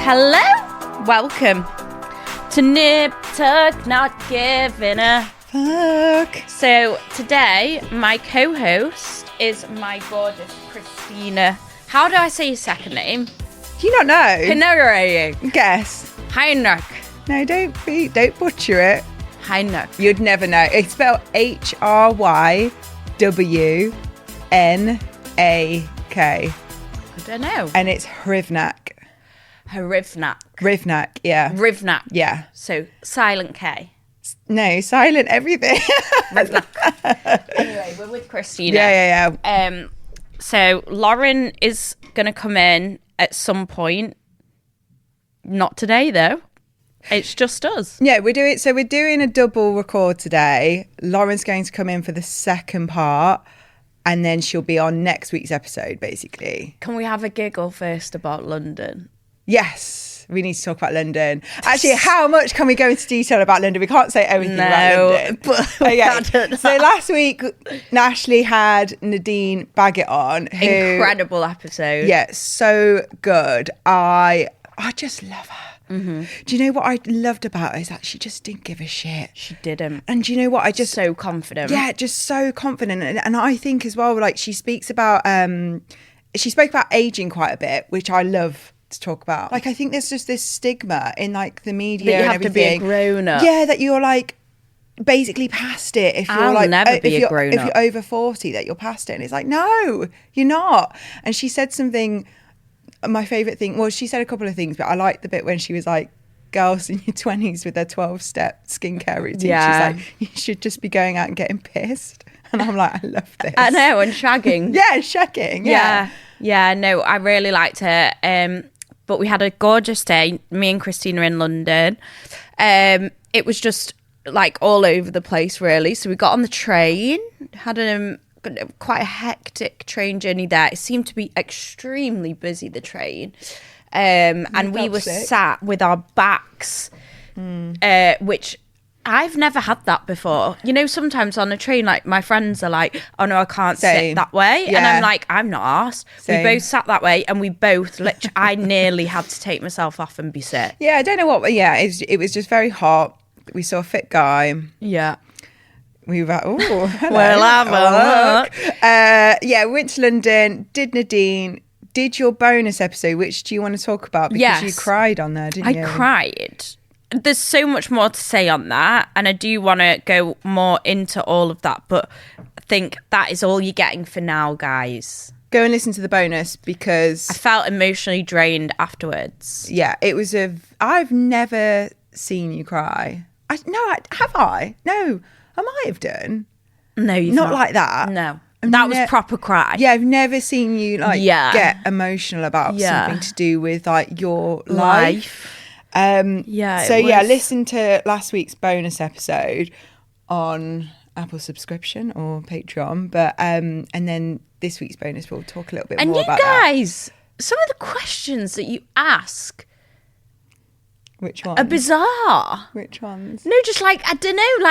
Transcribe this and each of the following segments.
Hello, welcome to Nip Tuck Not Giving a Fuck. So today, my co-host is my gorgeous Christina. How do I say your second name? Do you not know? Hinneraying. Guess. Heinrich. No, don't butcher it. Heinrich. You'd never know. It's spelled Hrywnak. I don't know. And it's Hrivnak. Hrivnak. Hrivnak, yeah. Rivnak. Yeah. So silent K. No, silent everything. Anyway, we're with Christina. Yeah. So Lauren is going to come in at some point. Not today, though. It's just us. Yeah, we're doing a double record today. Lauren's going to come in for the second part, and then she'll be on next week's episode, basically. Can we have a giggle first about London? Yes, we need to talk about London. Actually, how much can we go into detail about London? We can't say everything about London. But okay. So last week, Ashley had Nadine Baggett on. Incredible episode. Yeah, so good. I just love her. Mm-hmm. Do you know what I loved about her is that she just didn't give a shit. She didn't. And do you know what? So confident. Yeah, just so confident. And I think as well, like she speaks about, she spoke about aging quite a bit, which I love to talk about. Like I think there's just this stigma in like the media that you and have everything. To be a grown up. Yeah, that you're like basically past it. If you're I'll never be a grown if up. you're over 40, that you're past it. And it's like, no, you're not. And she said something. My favourite thing, well, she said a couple of things, but I liked the bit when she was like, girls in your 20s with their 12-step skincare routine. Yeah. She's like, you should just be going out and getting pissed. And I'm like, I love this. I know, and shagging. Yeah, shagging. Yeah, no, I really liked her. But we had a gorgeous day, me and Christina in London. It was just like all over the place, really. So we got on the train, had quite a hectic train journey there. It seemed to be extremely busy, the train. And we were sat with our backs, which I've never had that before. You know, sometimes on a train, like my friends are like, oh no, I can't sit that way. Yeah. And I'm like, I'm not arsed. Same. We both sat that way and we both, I nearly had to take myself off and be sick. Yeah, I don't know what, yeah, it was just very hot. We saw a fit guy. Yeah. We were like, oh, hello. Well, have a look. Yeah, we went to London, did Nadine, did your bonus episode, which do you want to talk about? Because you cried on there, didn't you? I cried. There's so much more to say on that, and I do want to go more into all of that, but I think that is all you're getting for now, guys. Go and listen to the bonus because I felt emotionally drained afterwards. Yeah, it was I've never seen you cry. Have I? No, I might have done. No, you've not like that. No. That was proper cry. Yeah, I've never seen you get emotional about something to do with like your life. Listen to last week's bonus episode on Apple subscription or Patreon, but and then this week's bonus we'll talk a little bit more about that. And you guys, some of the questions that you ask, which ones are bizarre. Which ones? No, just like I don't know,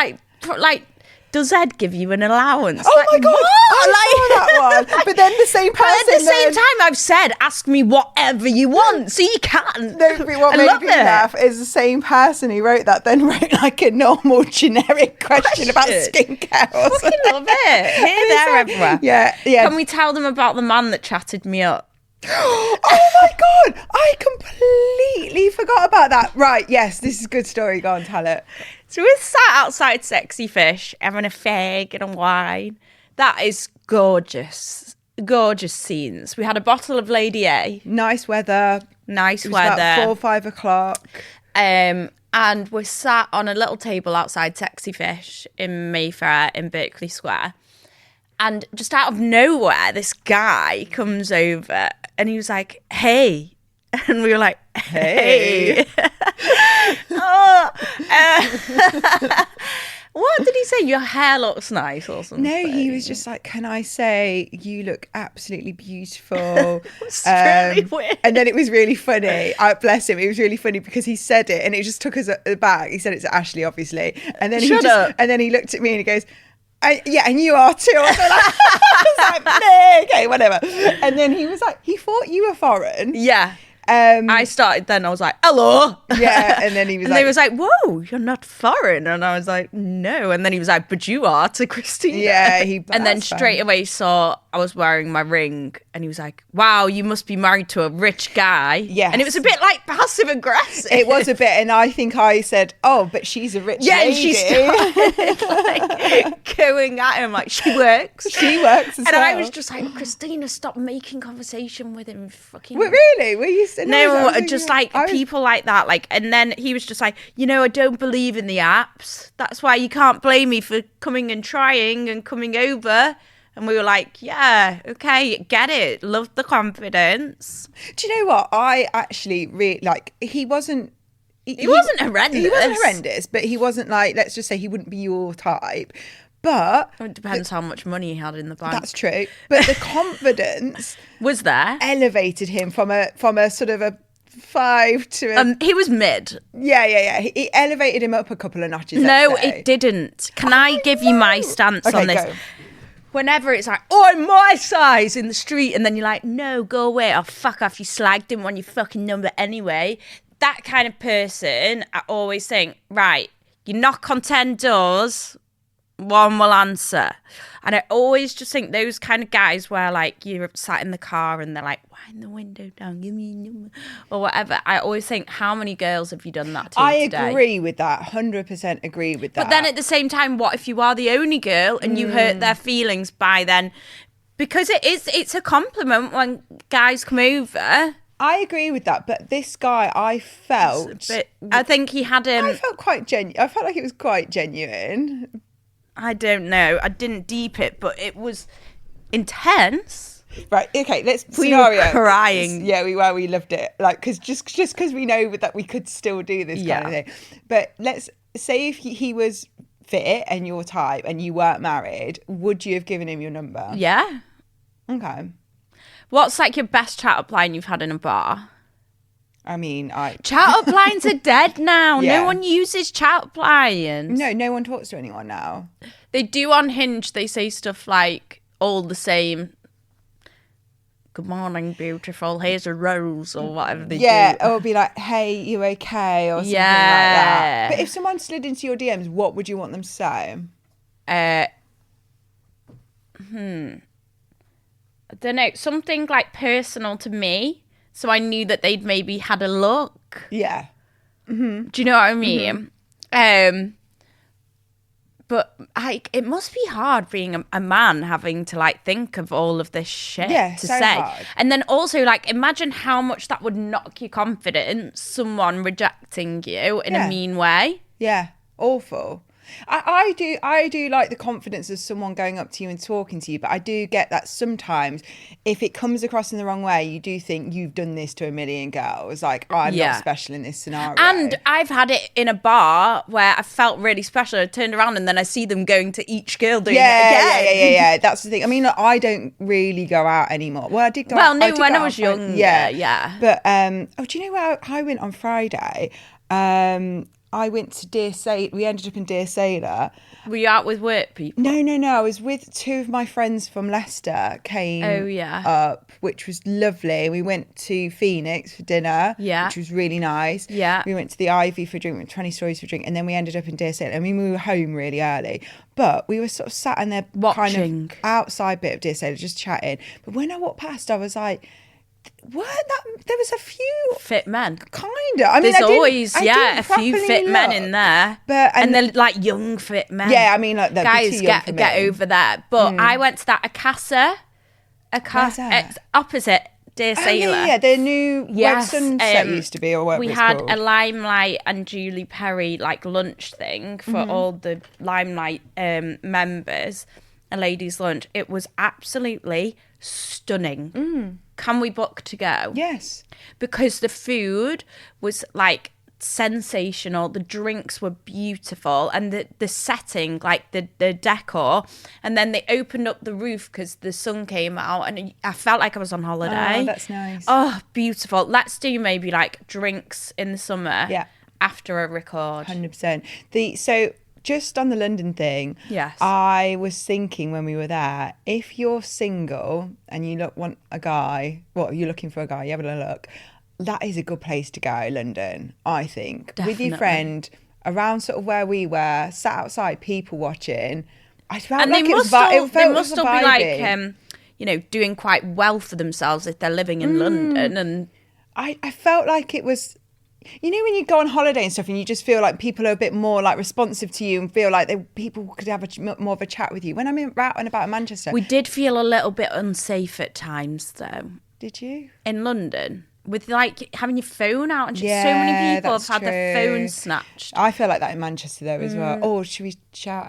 like. Does Ed give you an allowance? Oh my God, I saw that one. But then the same person. But at the same time, I've said, ask me whatever you want, so you can. No, but what made me laugh is the same person who wrote that then wrote like a normal generic question about skincare. I fucking love it. Here, there, everywhere. Yeah. Can we tell them about the man that chatted me up? Oh my God, I completely forgot about that. Right, yes, this is a good story. Go on, tell it. So we're sat outside Sexy Fish having a fag and a wine. That is gorgeous. Gorgeous scenes. We had a bottle of Lady A. Nice weather. Nice it was weather. About 4 or 5 o'clock. And we're sat on a little table outside Sexy Fish in Mayfair in Berkeley Square. And just out of nowhere, this guy comes over and he was like, hey. And we were like, hey. What did he say? Your hair looks nice or something? No, he was just like, can I say you look absolutely beautiful? It's really weird. And then it was really funny. Bless him. It was really funny because he said it and it just took us aback. He said it to Ashley, obviously. And then and then he looked at me and he goes, yeah, and you are too. I was like, okay, whatever. And then he was like, he thought you were foreign. Yeah. I started then, I was like, hello. Yeah, and then he was and they was like, whoa, you're not foreign. And I was like, no. And then he was like, but you are, to Christina. Yeah, and then straight away saw I was wearing my ring, and he was like, wow, you must be married to a rich guy. Yes. And it was a bit like passive aggressive. It was a bit, and I think I said, oh, but she's a rich lady. And she started like going at him like, she works. She works as And well. I was just like, Christina, stop making conversation with him. Fucking. Wait, really? Were you? No, just like people like that. Like, and then he was just like, I don't believe in the apps. That's why you can't blame me for coming and trying and coming over. And we were like, yeah, okay, get it. Love the confidence. Do you know what? I actually really like. He wasn't. He wasn't horrendous. He wasn't horrendous, but he wasn't like. Let's just say he wouldn't be your type. But it depends how much money he had in the bank. That's true. But the confidence was there. Elevated him from a sort of a 5 to a... he was mid. Yeah. He elevated him up a couple of notches. No, it didn't. Can I give you my stance on this? Go. Whenever it's like, oh, I'm my size in the street, and then you're like, no, go away. Oh, fuck off. You slagged didn't want your fucking number anyway. That kind of person, I always think, right, you knock on 10 doors, one will answer. And I always just think those kind of guys where like you're sat in the car and they're like, wind the window down, give me your number, or whatever. I always think, how many girls have you done that to today? I agree with that, 100% agree with that. But then at the same time, what if you are the only girl and you hurt their feelings by then? Because it's a compliment when guys come over. I agree with that, but this guy, I felt... I think he had him... I felt quite genuine. I felt like it was quite genuine. I don't know. I didn't deep it, but it was intense. Right. Okay. Let's we scenario. Were crying. Yeah, we loved it. Like, because just because we know that we could still do this kind of thing. But let's say if he was fit and your type and you weren't married, would you have given him your number? Yeah. Okay. What's like your best chat up line you've had in a bar? I mean, chat up lines are dead now. Yeah. No one uses chat up lines. No one talks to anyone now. They do on Hinge. They say stuff like all the same. Good morning, beautiful. Here's a rose, or whatever they do. Yeah, or it'll be like, hey, you okay, or something like that. But if someone slid into your DMs, what would you want them to say? I don't know. Something like personal to me. So I knew that they'd maybe had a look. Yeah. Mm-hmm. Do you know what I mean? But it must be hard being a man having to like think of all of this shit to say. Hard. And then also like imagine how much that would knock your confidence, someone rejecting you in a mean way. Yeah, awful. I do like the confidence of someone going up to you and talking to you, but I do get that sometimes if it comes across in the wrong way, you do think you've done this to a million girls. Like, I'm not special in this scenario. And I've had it in a bar where I felt really special. I turned around and then I see them going to each girl doing it again. Yeah. That's the thing. I mean, look, I don't really go out anymore. Well, I did go out. Well, no, when I was young. Yeah. But, do you know where I went on Friday? I went to Dear Sailor. We ended up in Dear Sailor. Were you out with work people? No. I was with two of my friends from Leicester came up, which was lovely. We went to Phoenix for dinner, which was really nice. Yeah. We went to the Ivy for a drink, we went to 20 Stories for a drink, and then we ended up in Dear Sailor. I mean, we were home really early, but we were sort of sat in there watching. Kind of outside bit of Dear Sailor, just chatting. But when I walked past, I was like, there was a few fit men, kinda. I mean, there's always a few fit men in there, and they're like young fit men. Yeah, I mean, like guys get over that. But I went to that Akasa, it's opposite Dear Sailor. Yeah, the new where Sunset used to be, or whatever we it's had called. a Limelight and Julie Perry like lunch thing for all the Limelight members, a ladies' lunch. It was absolutely stunning. Can we book to go? Yes. Because the food was like sensational, the drinks were beautiful, and the setting, like the decor, and then they opened up the roof because the sun came out and I felt like I was on holiday. Oh, that's nice. Oh, beautiful. Let's do maybe like drinks in the summer after a record. 100%. So just on the London thing, yes, I was thinking when we were there, if you're single and you want a guy, you're looking for a guy, you have a look, That is a good place to go, London, I think. With Definitely. your friend, around sort of where we were, sat outside, people watching. I felt And like they it must was all, it they felt must it was all be vibey. like, you know, doing quite well for themselves if they're living in London. And I felt like it was, you know, when you go on holiday and stuff and you just feel like people are a bit more like responsive to you and feel like people could have more of a chat with you. When I'm out and about in Manchester. we did feel a little bit unsafe at times, though, Did you? in London. With like having your phone out and so Yeah, many people have that's had their true. phone snatched. I feel like that in Manchester though as well. Oh, should we shout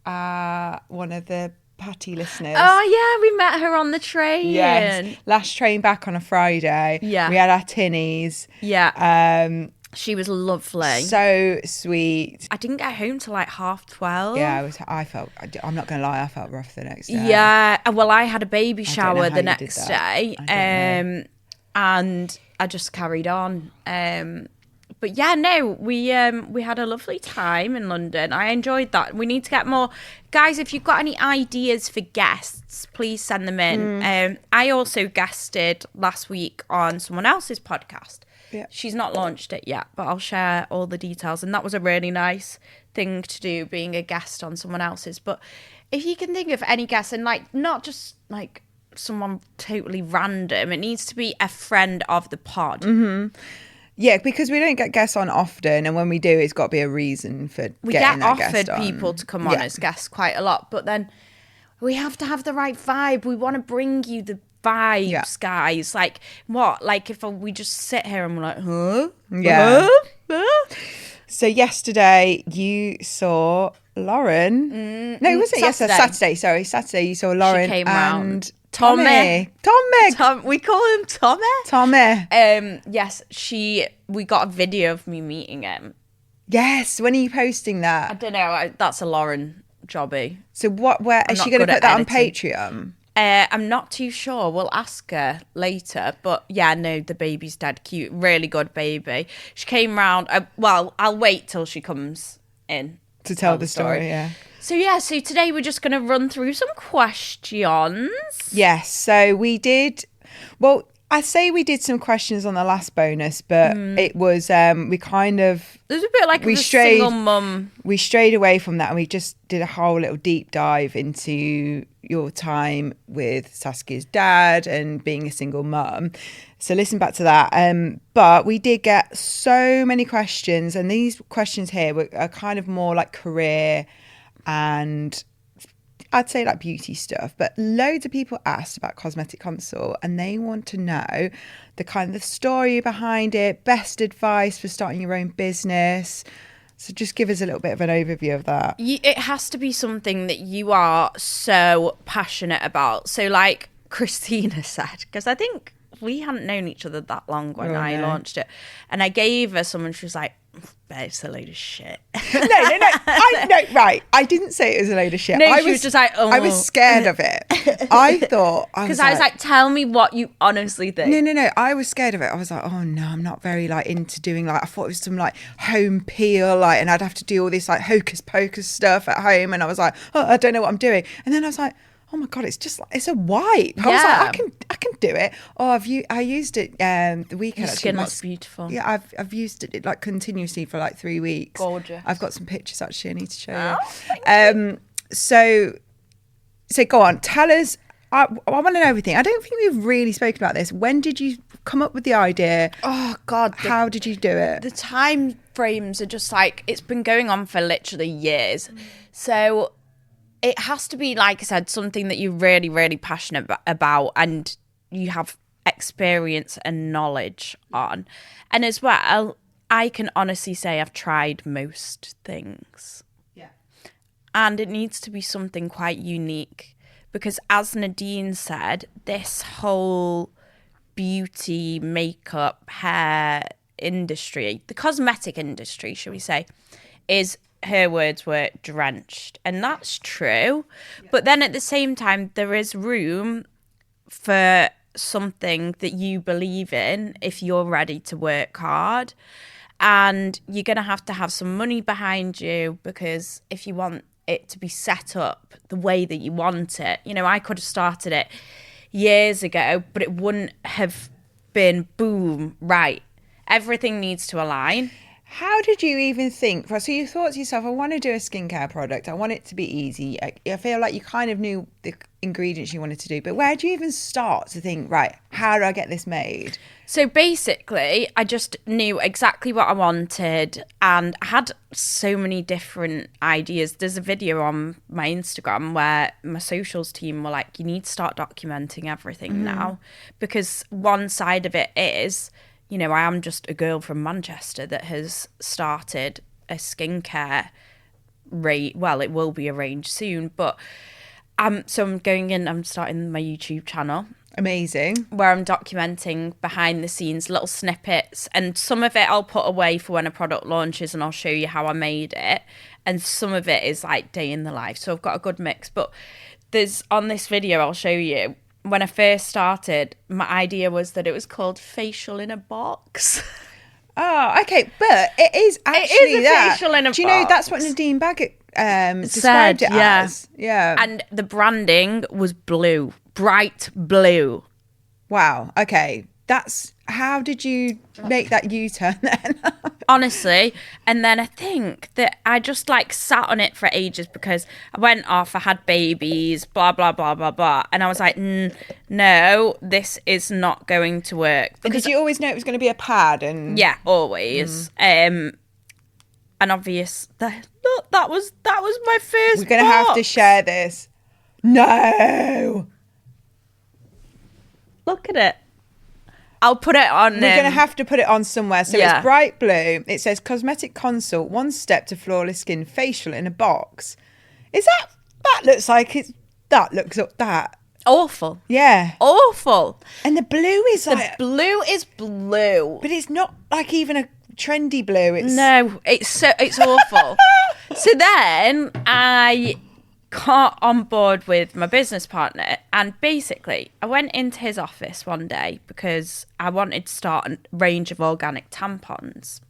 out one of the Patty listeners? Oh yeah, we met her on the train. Yes, last train back on a Friday. Yeah. We had our tinnies. Yeah. She was lovely. So sweet. I didn't get home till like 12:30. Yeah, I'm not gonna lie, I felt rough the next day. Yeah. Well, I had a baby don't know shower how the you did next that. day. I don't know. And I just carried on. But yeah, no, we had a lovely time in London. I enjoyed that. We need to get more guys. If you've got any ideas for guests, please send them in. I also guested last week on someone else's podcast. Yeah. She's not launched it yet, but I'll share all the details. And that was a really nice thing to do, being a guest on someone else's. But if you can think of any guests, and like not just like someone totally random, it needs to be a friend of the pod. Yeah, because we don't get guests on often, and when we do, it's got to be a reason for We getting get that offered guest on. people to come on as guests quite a lot, but then we have to have the right vibe. We want to bring you the vibes, guys. Like what? Like if we just sit here and we're like, huh? Yeah. Huh? So yesterday you saw Lauren. No, was it yesterday? Saturday. Sorry, Saturday you saw Lauren came and round. Tommy. We call him Tommy. Tommy. Yes, we got a video of me meeting him. Yes. When are you posting I that? don't know. That's a Lauren jobby. So where is not she going to good put at that on editing. Patreon? I'm not too sure. We'll ask her later. But yeah, no, the baby's dead cute. Really good baby. She came round. Well, I'll wait till she comes in To tell the story, yeah. So today we're just going to run through some questions. Yes. So we did. Well, I say we did some questions on the last bonus, but it was we kind of There's a bit like we a strayed- single mum. we strayed away from that and we just did a whole little deep dive into your time with Saskia's dad and being a single mum. So listen back to that. But we did get so many questions, and these questions here are kind of more like career and I'd say like beauty stuff, but loads of people asked about Cosmetic Consult and they want to know the story behind it, best advice for starting your own business. So just give us a little bit of an overview of that. It has to be something that you are so passionate about. So like Christina said, because I think we hadn't known each other that long when I launched it. And I gave her some and she was like, "Bet it's a load of shit." No. Right. I didn't say it was a load of shit. No, she was just like, "Oh." I was scared of it. I thought, because I was like, "Tell me what you honestly think." No. I was scared of it. I was like, oh no, I'm not very like into doing like, I thought it was some like home peel, like, and I'd have to do all this like hocus pocus stuff at home. And I was like, oh, I don't know what I'm doing. And then I was like, oh my God, it's just like, it's a wipe. I was like, I can do it. Oh, I used it the weekend. Your skin looks beautiful. Yeah, I've used it like continuously for like 3 weeks. Gorgeous. I've got some pictures actually I need to show Oh, you. So go on, tell us. I want to know everything. I don't think we've really spoken about this. When did you come up with the idea? Oh God. How did you do it? The time frames are just like, it's been going on for literally years. So it has to be, like I said, something that you're really, really passionate about and you have experience and knowledge on. And as well, I can honestly say I've tried most things. Yeah. And it needs to be something quite unique. Because as Nadine said, this whole beauty, makeup, hair industry, the cosmetic industry, shall we say, is, her words were, drenched. And that's true. Yeah. But then at the same time, there is room for something that you believe in if you're ready to work hard. And you're going to have some money behind you, because if you want it to be set up the way that you want it, you know, I could have started it years ago, but it wouldn't have been boom, right. Everything needs to align. How did you even think? So you thought to yourself, I want to do a skincare product. I want it to be easy. I feel like you kind of knew the ingredients you wanted to do, but where do you even start to think, right, how do I get this made? So basically, I just knew exactly what I wanted and I had so many different ideas. There's a video on my Instagram where my socials team were like, you need to start documenting everything now, because one side of it is, you know, I am just a girl from Manchester that has started a skincare well, it will be a range soon, but so I'm starting my YouTube channel. Amazing. Where I'm documenting behind the scenes little snippets, and some of it I'll put away for when a product launches and I'll show you how I made it, and some of it is like day in the life, so I've got a good mix. But there's, on this video I'll show you, when I first started, my idea was that it was called facial in a box. Oh, okay, but it is actually it is a facial in a box. Do you know that's what Nadine Baggett described it as? Yeah. And the branding was blue, bright blue. Wow. Okay. How did you make that U-turn then? Honestly. And then I think that I just like sat on it for ages because I went off, I had babies, blah, blah, blah, blah, blah. And I was like, no, this is not going to work. Because you always know it was going to be a pad and... Yeah, always. And obvious, that was my first We're going to have to share this. No! Look at it. I'll put it on. We're going to have to put it on somewhere. So yeah. It's bright blue. It says cosmetic consult, one step to flawless skin, facial in a box. Is that looks like that. Awful. Yeah. Awful. And the blue is like... The blue is blue. But it's not like even a trendy blue. No, it's awful. So then I got on board with my business partner, and basically I went into his office one day because I wanted to start a range of organic tampons.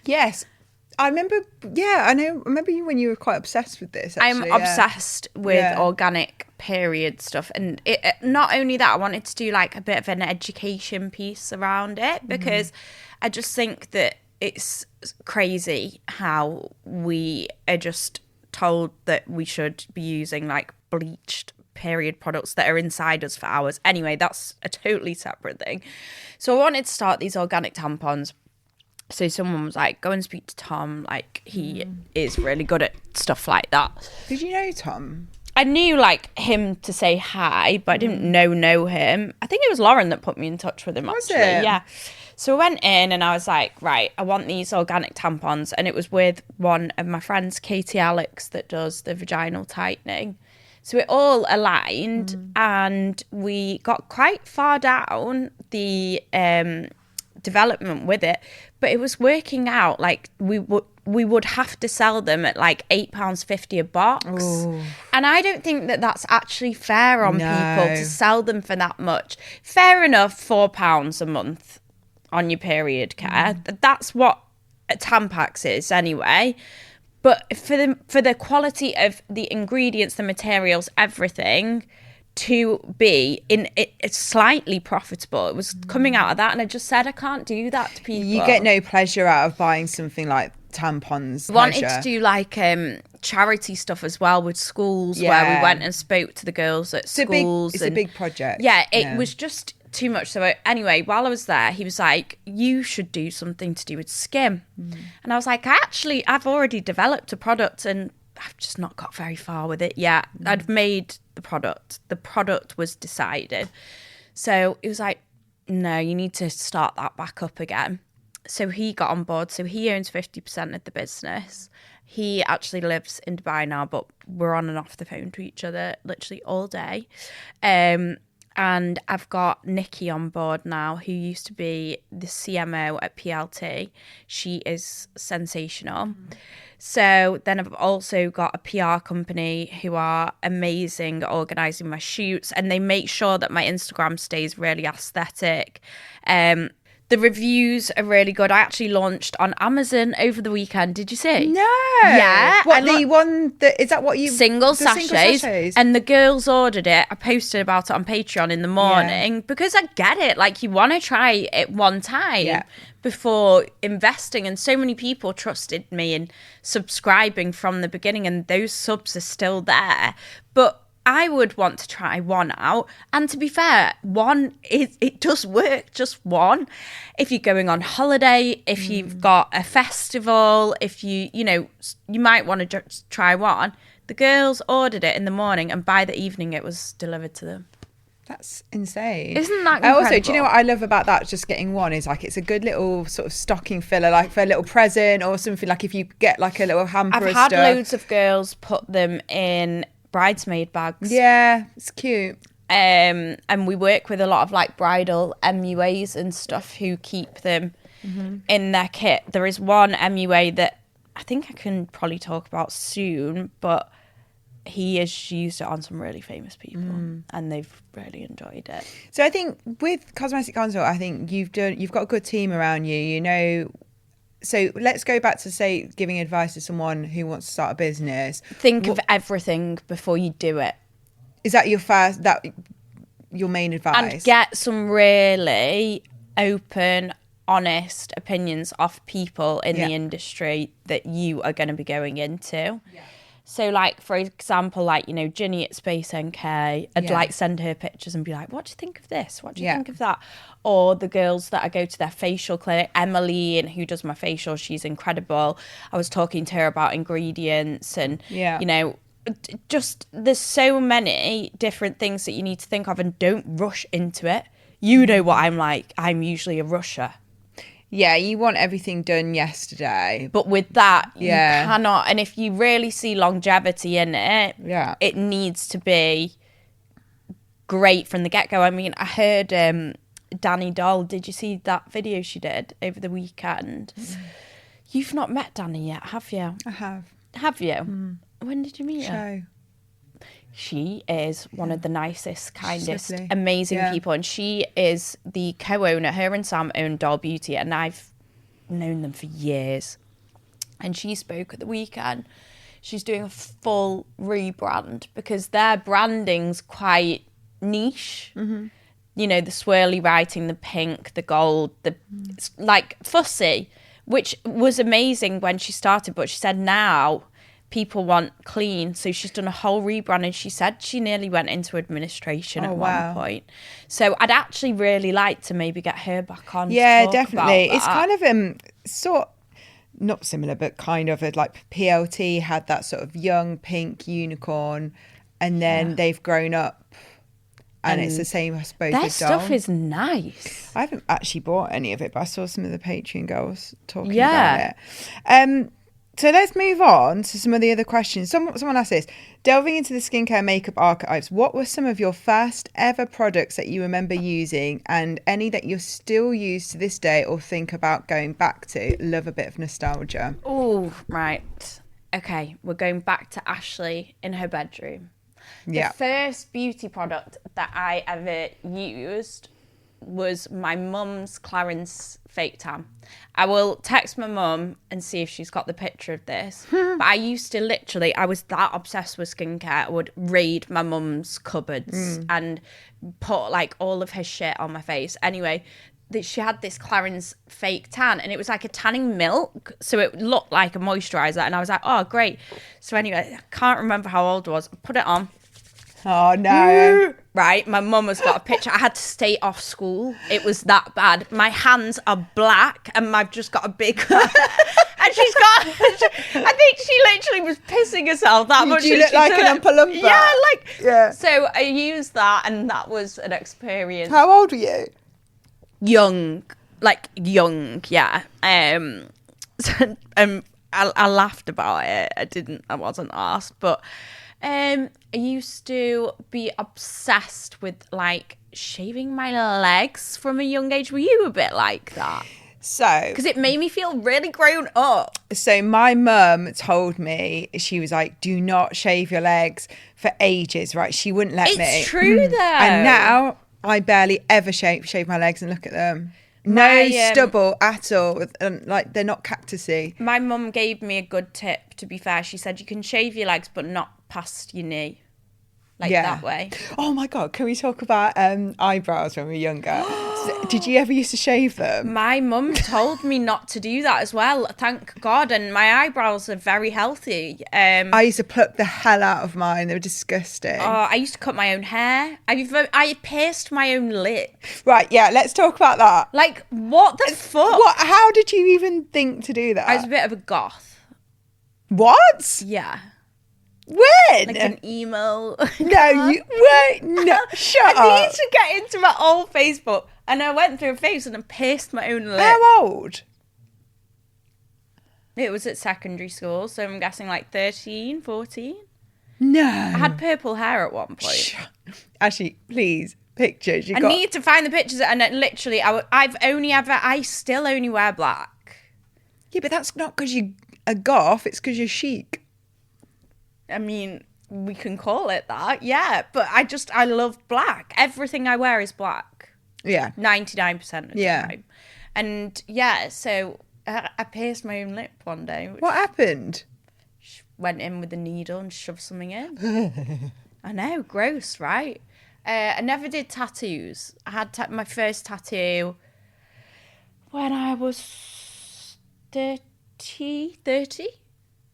Yes, I remember. Yeah, I know. I remember you when you were quite obsessed with this. Actually, I'm obsessed with organic period stuff, and not only that, I wanted to do like a bit of an education piece around it, because I just think that it's crazy how we are just told that we should be using like bleached period products that are inside us for hours. Anyway, that's a totally separate thing. So I wanted to start these organic tampons. So someone was like, go and speak to Tom. Like, he is really good at stuff like that. Did you know Tom? I knew like him to say hi, but I didn't know him. I think it was Lauren that put me in touch with him. Was actually. it? Yeah. So I went in and I was like, right, I want these organic tampons. And it was with one of my friends, Katie Alex, that does the vaginal tightening. So it all aligned and we got quite far down the development with it. But it was working out like we would have to sell them at like £8.50 a box. Ooh. And I don't think that that's actually fair on people to sell them for that much. Fair enough, £4 a month on your period care. That's what a Tampax is anyway. But for the quality of the ingredients, the materials, everything, to be in it's slightly profitable, it was coming out of that, and I just said I can't do that to people. You get no pleasure out of buying something like tampons. Wanted to do like charity stuff as well with schools, where we went and spoke to the girls at schools. It's a big project. Yeah, it was just too much. So anyway, while I was there, he was like, you should do something to do with skin. And I was like, I've already developed a product and I've just not got very far with it yet. I'd made the product was decided. So he was like, no, you need to start that back up again. So he got on board. So he owns 50% of the business. He actually lives in Dubai now, but we're on and off the phone to each other literally all day. And I've got Nikki on board now, who used to be the CMO at PLT. She is sensational. So then I've also got a PR company who are amazing at organising my shoots, and they make sure that my Instagram stays really aesthetic. The reviews are really good. I actually launched on Amazon over the weekend. Did you see? No. Yeah. What, the one that, is that what you... Single sachets. And the girls ordered it. I posted about it on Patreon in the morning because I get it. Like, you want to try it one time before investing. And so many people trusted me and subscribing from the beginning, and those subs are still there. But I would want to try one out. And to be fair, it does work, just one. If you're going on holiday, if you've got a festival, if you might want to just try one. The girls ordered it in the morning, and by the evening it was delivered to them. That's insane. Isn't that incredible? Also, do you know what I love about that, just getting one, is like it's a good little sort of stocking filler, like for a little present or something, like if you get like a little hamper I've of had stuff. loads of girls put them in bridesmaid bags. Yeah, it's cute. And we work with a lot of like bridal MUAs and stuff who keep them in their kit. There is one MUA that I think I can probably talk about soon, but he has used it on some really famous people and they've really enjoyed it. So I think with Cosmetic Consult, I think you've got a good team around you, you know. So let's go back to, say, giving advice to someone who wants to start a business. Think of everything before you do it. Is that your main advice? And get some really open, honest opinions off people in the industry that you are going to be going into. Yeah. So, like, for example, like, you know, Ginny at Space NK, I'd like send her pictures and be like, what do you think of this? What do you think of that? Or the girls that I go to their facial clinic, Emily, and who does my facial, she's incredible. I was talking to her about ingredients and, you know, just there's so many different things that you need to think of, and don't rush into it. You know what I'm like. I'm usually a rusher. Yeah, you want everything done yesterday. But with that, you cannot. And if you really see longevity in it, it needs to be great from the get-go. I mean, I heard Danny Doll. Did you see that video she did over the weekend? You've not met Danny yet, have you? I have. Have you? When did you meet her? She is one of the nicest, kindest, amazing people. And she is the co-owner. Her and Sam own Doll Beauty, and I've known them for years. And she spoke at the weekend. She's doing a full rebrand because their branding's quite niche. You know, the swirly writing, the pink, the gold, it's like fussy, which was amazing when she started. But she said now people want clean, so she's done a whole rebrand, and she said she nearly went into administration at one point. So I'd actually really like to maybe get her back on. Yeah, definitely. It's kind of not similar, but kind of like PLT had that sort of young pink unicorn, and then they've grown up, and it's the same, I suppose. Their with Doll. stuff is nice. I haven't actually bought any of it, but I saw some of the Patreon girls talking about it. So let's move on to some of the other questions. Someone asked this. Delving into the skincare makeup archives, what were some of your first ever products that you remember using, and any that you still use to this day or think about going back to? Love a bit of nostalgia. Oh, right. Okay, we're going back to Ashley in her bedroom. The first beauty product that I ever used was my mum's Clarins fake tan. I will text my mum and see if she's got the picture of this. But I used to I was that obsessed with skincare. I would raid my mum's cupboards and put like all of her shit on my face. Anyway, she had this Clarins fake tan, and it was like a tanning milk, so it looked like a moisturizer, and I was like, oh great. So anyway, I can't remember how old I was. I put it on. Oh no. Right, my mum has got a picture. I had to stay off school. It was that bad. My hands are black, and I've just got a big and she's got I think she literally was pissing herself that much. You look like an Oompa Loompa. Yeah. So I used that, and that was an experience. How old were you? Young, yeah. I laughed about it. I wasn't asked, but I used to be obsessed with like shaving my legs from a young age. Were you a bit like that? So, because it made me feel really grown up. So my mum told me, she was like, do not shave your legs for ages, right? She wouldn't let me. It's true though. And now I barely ever shave my legs, and look at them. No stubble at all. Like they're not cactusy. My mum gave me a good tip, to be fair. She said you can shave your legs, but not past your knee. Like that way. Oh my God, can we talk about eyebrows when we were younger? Did you ever used to shave them? My mum told me not to do that as well, thank God. And my eyebrows are very healthy. I used to pluck the hell out of mine. They were disgusting. Oh, I used to cut my own hair. I pierced my own lip. Right, yeah, let's talk about that. Like, what the fuck? How did you even think to do that? I was a bit of a goth. What? Yeah. When? Like an emo. No, you wait. No, shut up. I need to get into my old Facebook, and I went through a phase and I pierced my own lip. How old? It was at secondary school, so I'm guessing like 13, 14. No. I had purple hair at one point. Actually, please, pictures. I need to find the pictures, and literally, I still only wear black. Yeah, but that's not because you're a goth. It's because you're chic. I mean, we can call it that, yeah. But I love black. Everything I wear is black. Yeah. 99% of the time. And yeah, so I pierced my own lip one day. What happened? Went in with a needle and shoved something in. I know, gross, right? I never did tattoos. I had my first tattoo when I was 30.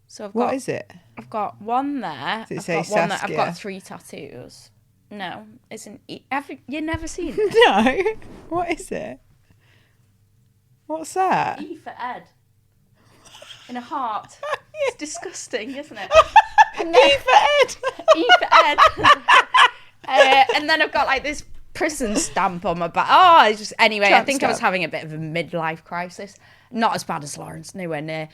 So What is it? I've got one there. Does it say Saskia? I've got 3 tattoos. No, it's an E. Have you never seen it? No. What is it? What's that? E for Ed. In a heart. It's disgusting, isn't it? E for Ed. E for Ed. And then I've got like this prison stamp on my back. Oh, it's just anyway. Trump I think stamp. I was having a bit of a midlife crisis. Not as bad as Lawrence, nowhere near.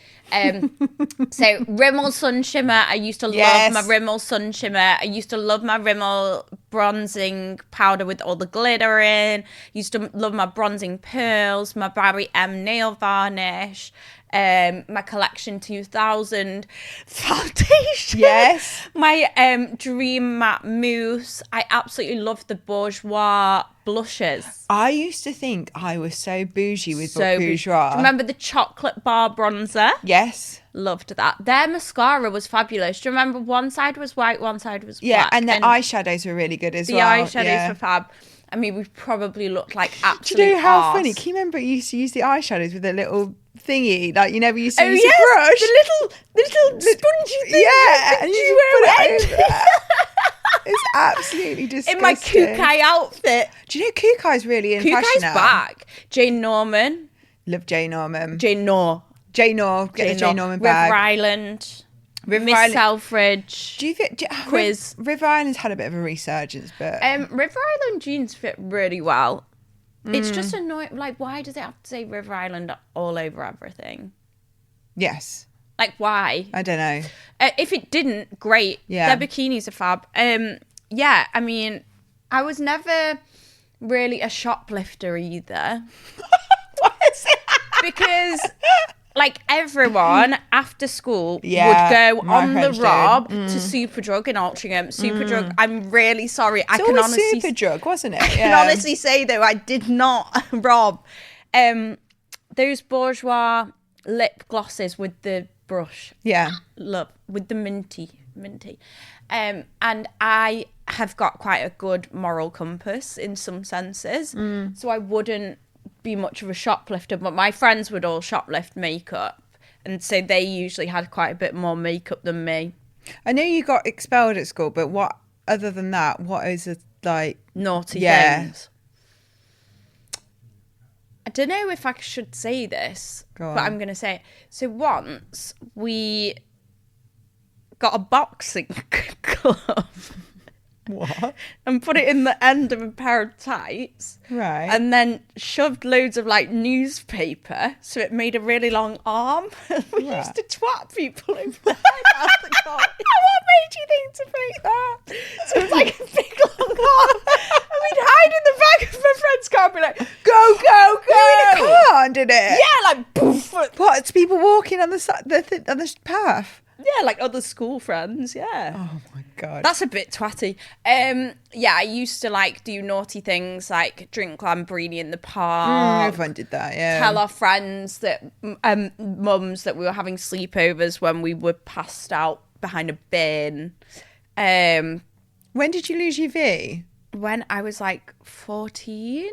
So Rimmel Sun Shimmer. I used to love my Rimmel Sun Shimmer. I used to love my Rimmel bronzing powder with all the glitter in. Used to love my bronzing pearls, my Barry M nail varnish, my Collection 2000 foundation. Yes. My Dream Matte Mousse. I absolutely love the Bourjois blushes. I used to think I was so bougie with Bourjois. Do you remember the chocolate bar bronzer? Yes. Loved that. Their mascara was fabulous. Do you remember one side was white, one side was black? Yeah, and the eyeshadows were really good as well. The eyeshadows were fab. I mean, we probably looked like absolute Do you know how arse. funny? Can you remember you used to use the eyeshadows with a little thingy? Like you never used to use yes, a brush. the little spongy thing. Yeah, and you put it over it there. It's absolutely disgusting. in my Kukai outfit. Do you know Kukai's really in fashion Kukai's now? back. Jane Norman. Love Jane Norman. Jane Nor. Get the Jane Norman bag. River Island. River Miss Island. Selfridge. Do you think Quiz. River Island's had a bit of a resurgence, but River Island jeans fit really well. It's just annoying. Like, why does it have to say River Island all over everything? yes, Like, why? I don't know. If it didn't, great. Yeah. Their bikinis are fab. Yeah, I mean, I was never really a shoplifter either. What is it? Because, like, everyone after school would Yeah, go my on the friends did. rob to Superdrug in Altrincham. Superdrug, I'm really sorry. I It's can always honestly... Superdrug, wasn't it? I can honestly say, though, I did not rob. Those bourgeois lip glosses with the brush. Yeah. Love. With the minty. And I have got quite a good moral compass in some senses. So I wouldn't be much of a shoplifter, but my friends would all shoplift makeup. And so they usually had quite a bit more makeup than me. I know you got expelled at school, but what other than that, what is it like? Naughty Yeah. things. I don't know if I should say this, Go but on. I'm going to say it. So once we got a boxing glove What? and put it in the end of a pair of tights. Right. And then shoved loads of like newspaper so it made a really long arm. We Right. used to twat people over the head out the car. What made you think to make that? So it's like a big long arm. And we'd hide in the back of my friend's car and be like, go, go, go. You in a car and did it? Yeah, like poof. What? It's people walking on the side, on the path. Yeah, like other school friends, yeah. Oh my God. That's a bit twatty. Yeah, I used to like do naughty things like drink Lambrini in the park. Everyone did that, yeah. Tell our friends that mums that we were having sleepovers when we were passed out behind a bin. When did you lose your V? When I was like 14.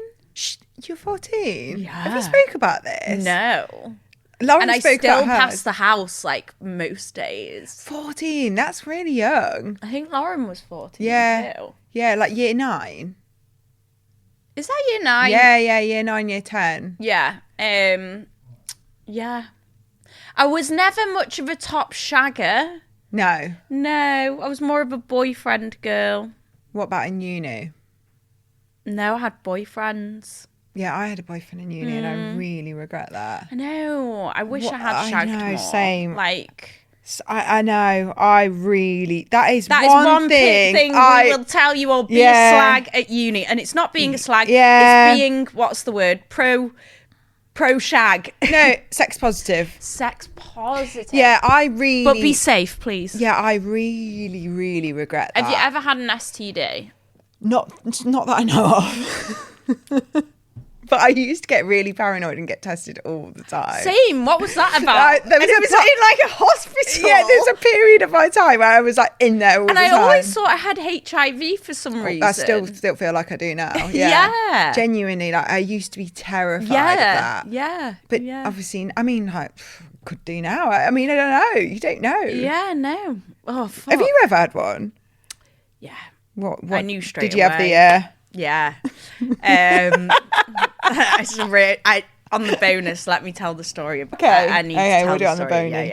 You're 14? Yeah. Have you spoke about this? No. Lauren And I spoke still about hers. pass the house like most days. 14, that's really young. I think Lauren was 14 Yeah. too. Yeah, like year 9. Is that year 9? Yeah, year 9, year 10. Yeah. Yeah. I was never much of a top shagger. No. No, I was more of a boyfriend girl. What about in uni? No, I had boyfriends. Yeah, I had a boyfriend in uni and I really regret that. I know. I wish I What- had shagged I know, more. same. Like, I know, I really... That is that is one one thing, thing I... we will tell you all. Be Yeah. a slag at uni. And it's not being a slag. Yeah. It's being, what's the word? Pro shag. No, sex positive. Sex positive. Yeah, I really... But be safe, please. Yeah, I really, really regret that. Have you ever had an STD? Not that I know of. But I used to get really paranoid and get tested all the time. Same. What was that about? There was And it was a- in like a hospital. Yeah, there's a period of my time where I was like in there all And the I time. always thought I had HIV for some reason. I still feel like I do now. Yeah. Yeah. Genuinely, like I used to be terrified of Yeah. that. Yeah. But yeah. obviously, I mean, like, could do now. I mean, I don't know. You don't know. Yeah, no. Oh, fuck. Have you ever had one? Yeah. What? I knew straight Did you have away. the? Yeah. On the bonus, let me tell the story. Okay. I need to tell we'll do it the on the story. bonus.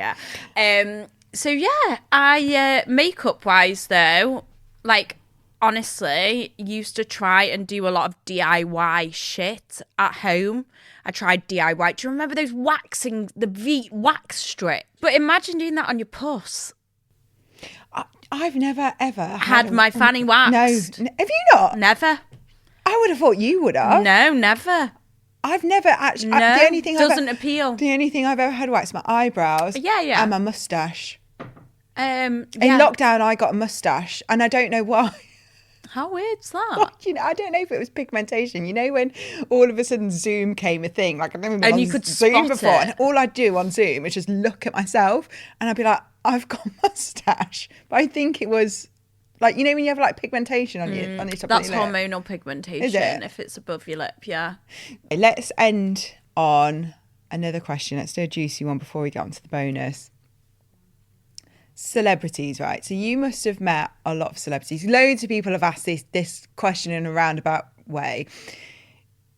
Yeah. So yeah, I makeup wise though, like honestly, used to try and do a lot of DIY shit at home. I tried DIY. Do you remember those waxing the wax strip? But imagine doing that on your puss. I've never ever Had my fanny waxed. No, have you not? Never. I would have thought you would have. No, never. I've never actually. No, The only thing doesn't appeal. The only thing I've ever had waxed my eyebrows. Yeah. And my mustache. In Yeah. lockdown, I got a mustache, and I don't know why. How weird's that? You know, I don't know if it was pigmentation. You know, when all of a sudden Zoom came a thing, like I've never been And on you could Zoom spot before, it. and all I'd do on Zoom is just look at myself, and I'd be like, I've got a mustache, but I think it was like, you know, when you have like pigmentation on your top That's of your lip. hormonal pigmentation. Is it? If it's above your lip, yeah. Let's end on another question. Let's do a juicy one before we get on to the bonus. Celebrities, right? So you must have met a lot of celebrities. Loads of people have asked this question in a roundabout way.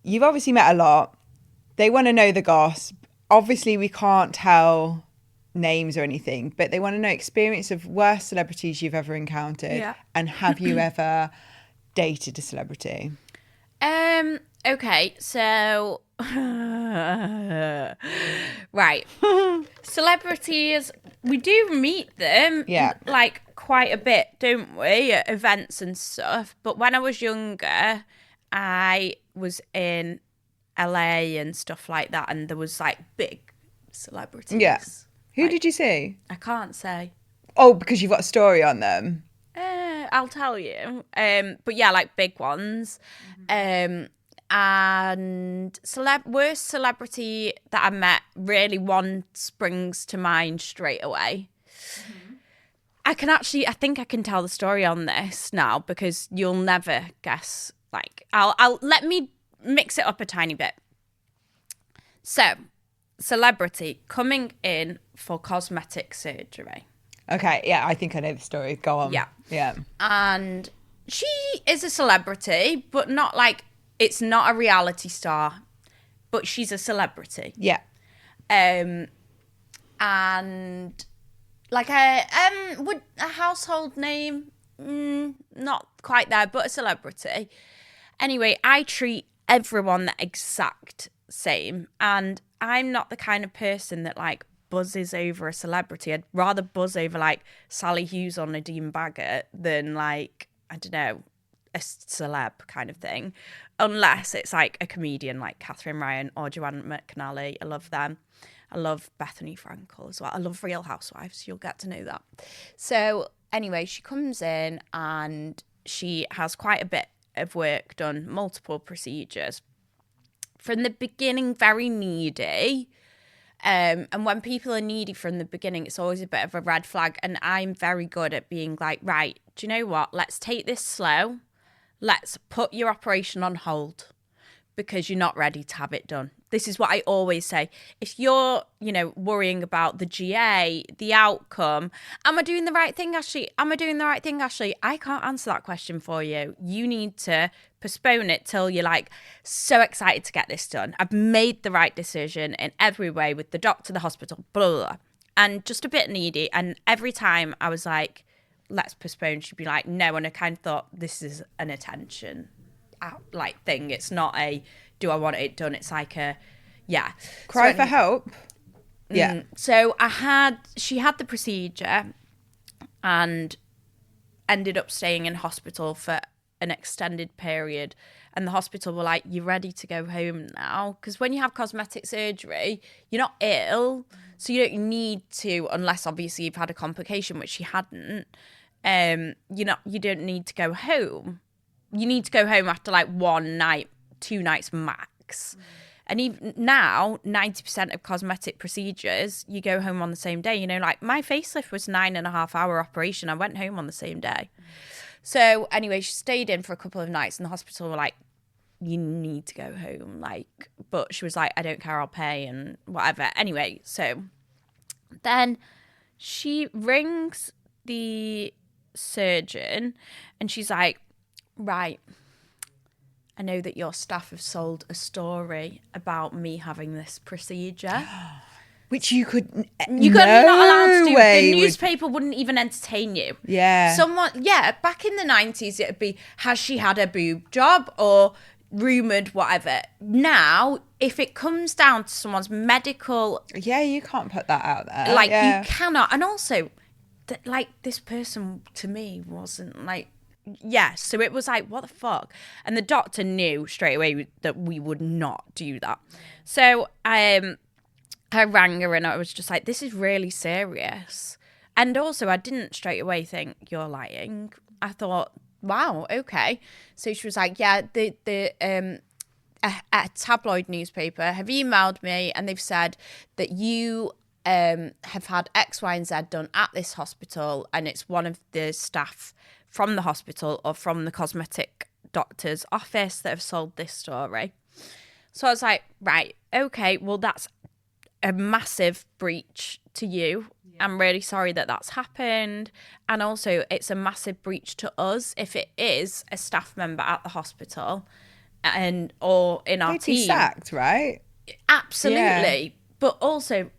You've obviously met a lot. They want to know the goss. Obviously, we can't tell names or anything, but they want to know experience of worst celebrities you've ever encountered. Yeah. And have you ever dated a celebrity? Okay, so right. Celebrities, we do meet them Yeah. like quite a bit, don't we? At events and stuff. But when I was younger, I was in LA and stuff like that, and there was like big celebrities. Yeah. Who Like, did you see? I can't say. Oh, because you've got a story on them. I'll tell you. But yeah, like big ones. And worst celebrity that I met, really one springs to mind straight away. I think I can tell the story on this now because you'll never guess. Like, I'll let me mix it up a tiny bit. So, celebrity coming in for cosmetic surgery. Okay, yeah, I think I know the story. Go on. Yeah. Yeah. And she is a celebrity, but not like, it's not a reality star, but she's a celebrity. Yeah. And like would a household name, not quite there, but a celebrity. Anyway, I treat everyone the exact same, and I'm not the kind of person that like buzzes over a celebrity. I'd rather buzz over like Sally Hughes or Nadine Baggett than like, I don't know, a celeb kind of thing, unless it's like a comedian like Catherine Ryan or Joanne McNally. I love them. I love Bethany Frankel as well. I love Real Housewives. You'll get to know that. So anyway, she comes in and she has quite a bit of work done, multiple procedures. From the beginning, very needy. And when people are needy from the beginning, it's always a bit of a red flag. And I'm very good at being like, right, do you know what? Let's take this slow. Let's put your operation on hold because you're not ready to have it done. This is what I always say. If you're, worrying about the GA, the outcome, am I doing the right thing, Ashley? Am I doing the right thing, Ashley? I can't answer that question for you. You need to postpone it till you're like so excited to get this done. I've made the right decision in every way with the doctor, the hospital, blah, blah, blah. And just a bit needy. And every time I was like, let's postpone, she'd be like, no. And I kind of thought, this is an attention thing. It's not a, do I want it done? It's like a, yeah. Cry for help. Yeah. So she had the procedure and ended up staying in hospital for an extended period. And the hospital were like, you're ready to go home now. Because when you have cosmetic surgery, you're not ill. So you don't need to, unless obviously you've had a complication, which she hadn't. You don't need to go home. You need to go home after like 1 night, 2 nights max. And even now, 90% of cosmetic procedures, you go home on the same day. Like my facelift was 9.5-hour operation. I went home on the same day. So anyway, she stayed in for a couple of nights and the hospital were like, you need to go home. But she was like, I don't care, I'll pay and whatever. Anyway, so then she rings the surgeon and she's like, right, I know that your staff have sold a story about me having this procedure. Which you could you're not allowed to do. The newspaper wouldn't even entertain you. Yeah. Back in the 90s, it would be, has she had a boob job or rumoured whatever. Now, if it comes down to someone's medical... Yeah, you can't put that out there. You cannot. And also, this person, to me, wasn't so it was like, what the fuck? And the doctor knew straight away that we would not do that. So I rang her and I was just like, this is really serious. And also, I didn't straight away think, you're lying. I thought, wow, okay. So she was like, yeah, a tabloid newspaper have emailed me and they've said that you have had X, Y, and Z done at this hospital, and it's one of the staff from the hospital or from the cosmetic doctor's office that have sold this story. So I was like, right, okay, well, that's a massive breach to you. Yeah. I'm really sorry that that's happened. And also, it's a massive breach to us if it is a staff member at the hospital or in our team. They'd be sacked, right? Absolutely. Yeah. But also...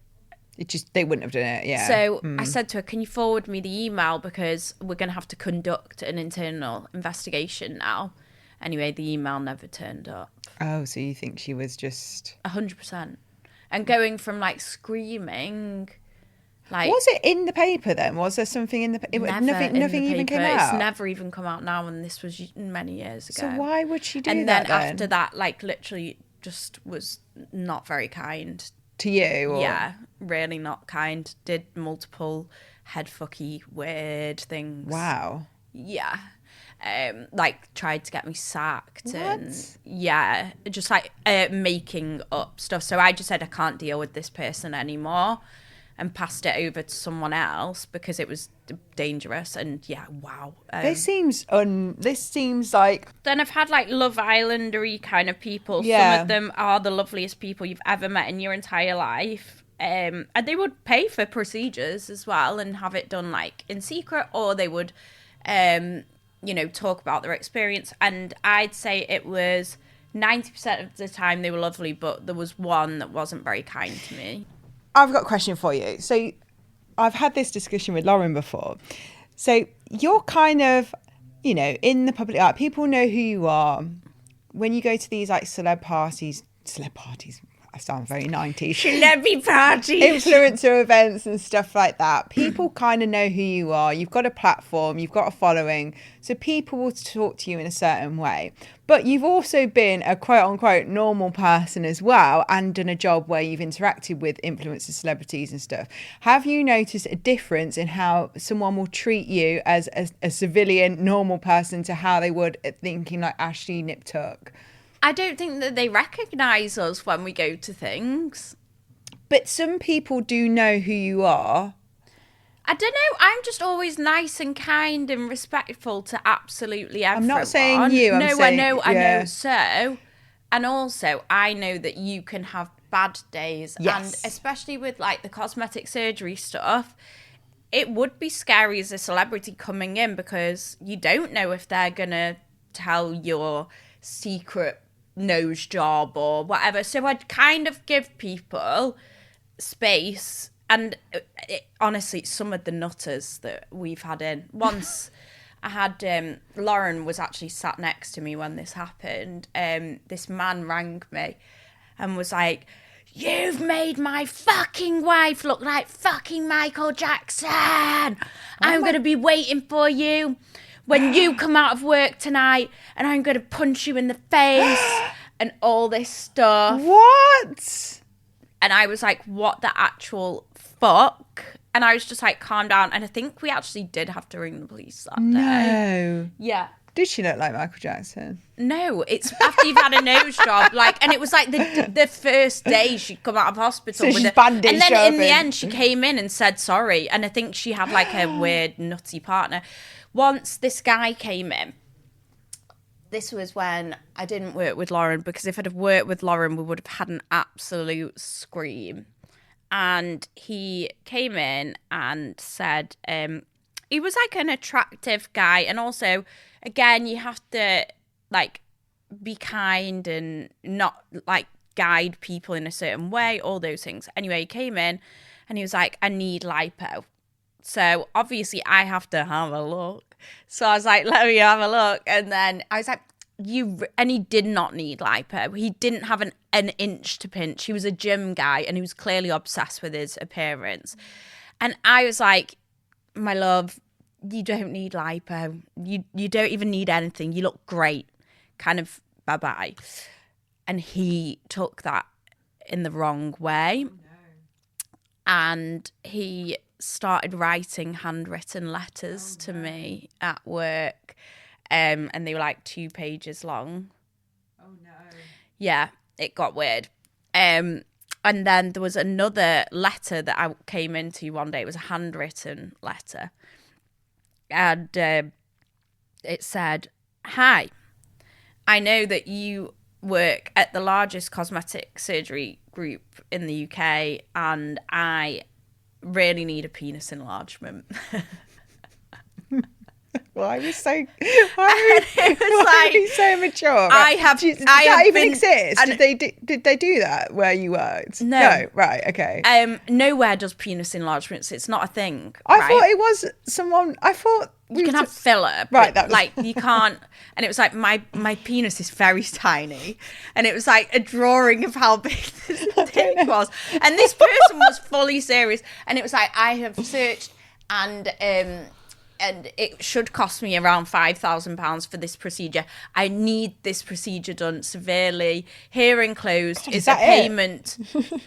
they wouldn't have done it, yeah. So I said to her, can you forward me the email because we're going to have to conduct an internal investigation now. Anyway, the email never turned up. Oh, so you think she was just... 100%. And going from screaming... was it in the paper then? Was there something in the paper? Nothing even came out? It's never even come out now, and this was many years ago. So why would she do that then? And then after that, literally just was not very kind. To you? Or... Yeah, really not kind. Did multiple headfucky weird things. Wow. Yeah. Tried to get me sacked. What? And yeah, just making up stuff. So I just said I can't deal with this person anymore and passed it over to someone else because it was dangerous. And yeah, wow. This seems like... Then I've had Love Island-y kind of people. Yeah. Some of them are the loveliest people you've ever met in your entire life. And they would pay for procedures as well and have it done in secret, or they would, talk about their experience. And I'd say it was 90% of the time they were lovely, but there was one that wasn't very kind to me. I've got a question for you. So I've had this discussion with Lauren before. So you're kind of, in the public eye, people know who you are. When you go to these celeb parties, I sound very 90s. Celebrity parties. Influencer events and stuff like that. People kind of know who you are. You've got a platform, you've got a following, so people will talk to you in a certain way. But you've also been a quote unquote normal person as well, and done a job where you've interacted with influencers, celebrities and stuff. Have you noticed a difference in how someone will treat you as a civilian normal person to how they would at thinking like Ashley Nip Tuck? I don't think that they recognise us when we go to things. But some people do know who you are. I don't know. I'm just always nice and kind and respectful to absolutely everyone. I'm not saying you. I'm saying, I know. So, and also, I know that you can have bad days. Yes. And especially with like the cosmetic surgery stuff, it would be scary as a celebrity coming in because you don't know if they're going to tell your secret nose job or whatever. So I'd kind of give people space. And honestly, some of the nutters that we've had in. Once I had, Lauren was actually sat next to me when this happened. This man rang me and was like, "You've made my fucking wife look like fucking Michael Jackson. I'm going to be waiting for you when you come out of work tonight, and I'm going to punch you in the face," and all this stuff. What? And I was like, what the actual fuck? And I was just like, calm down. And I think we actually did have to ring the police that day. No. Yeah. Did she look like Michael Jackson? No, it's after you've had a nose job, like, and it was like the first day she'd come out of hospital. So she's bandaged and then in the open. end, she came in and said sorry. And I think she had like a weird nutty partner. Once this guy came in, this was when I didn't work with Lauren, because if I'd have worked with Lauren, we would have had an absolute scream. And he came in and said, he was like an attractive guy. And also, again, you have to like be kind and not like guide people in a certain way, all those things. Anyway, he came in and he was like, "I need lipo." So obviously I have to have a look. So I was like, "Let me have a look." And then I was like, and he did not need lipo. He didn't have an inch to pinch. He was a gym guy and he was clearly obsessed with his appearance. And I was like, "My love, you don't need lipo. You don't even need anything. You look great. Kind of bye-bye." And he took that in the wrong way. Oh, no. And he started writing handwritten letters to me at work. And they were like 2 pages long. Oh, no. Yeah, it got weird. And then there was another letter that I came into one day. It was a handwritten letter. And it said, "Hi, I know that you work at the largest cosmetic surgery group in the UK, and I really need a penis enlargement." Why are we so mature? Did that even exist? Did they do that where you worked? No, right, okay. Nowhere does penis enlargements. It's not a thing. I thought it was someone. I thought you can have filler, right? That was... like you can't. And it was like my penis is very tiny, and it was like a drawing of how big this dick was. And this person was fully serious, and it was like, "I have searched and it should cost me around £5,000 for this procedure. I need this procedure done severely. Here enclosed is a payment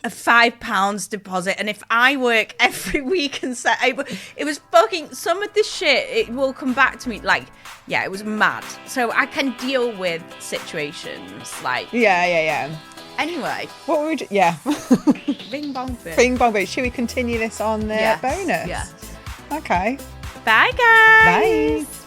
of £5 deposit. And if I work every week and set, it was fucking, some of this shit, it will come back to me. Like, yeah, it was mad. So I can deal with situations like... Yeah. Anyway. What would... Yeah. Bing bong boom. Bing bong boom. Should we continue this on the bonus? Yes. Okay. Bye, guys. Bye.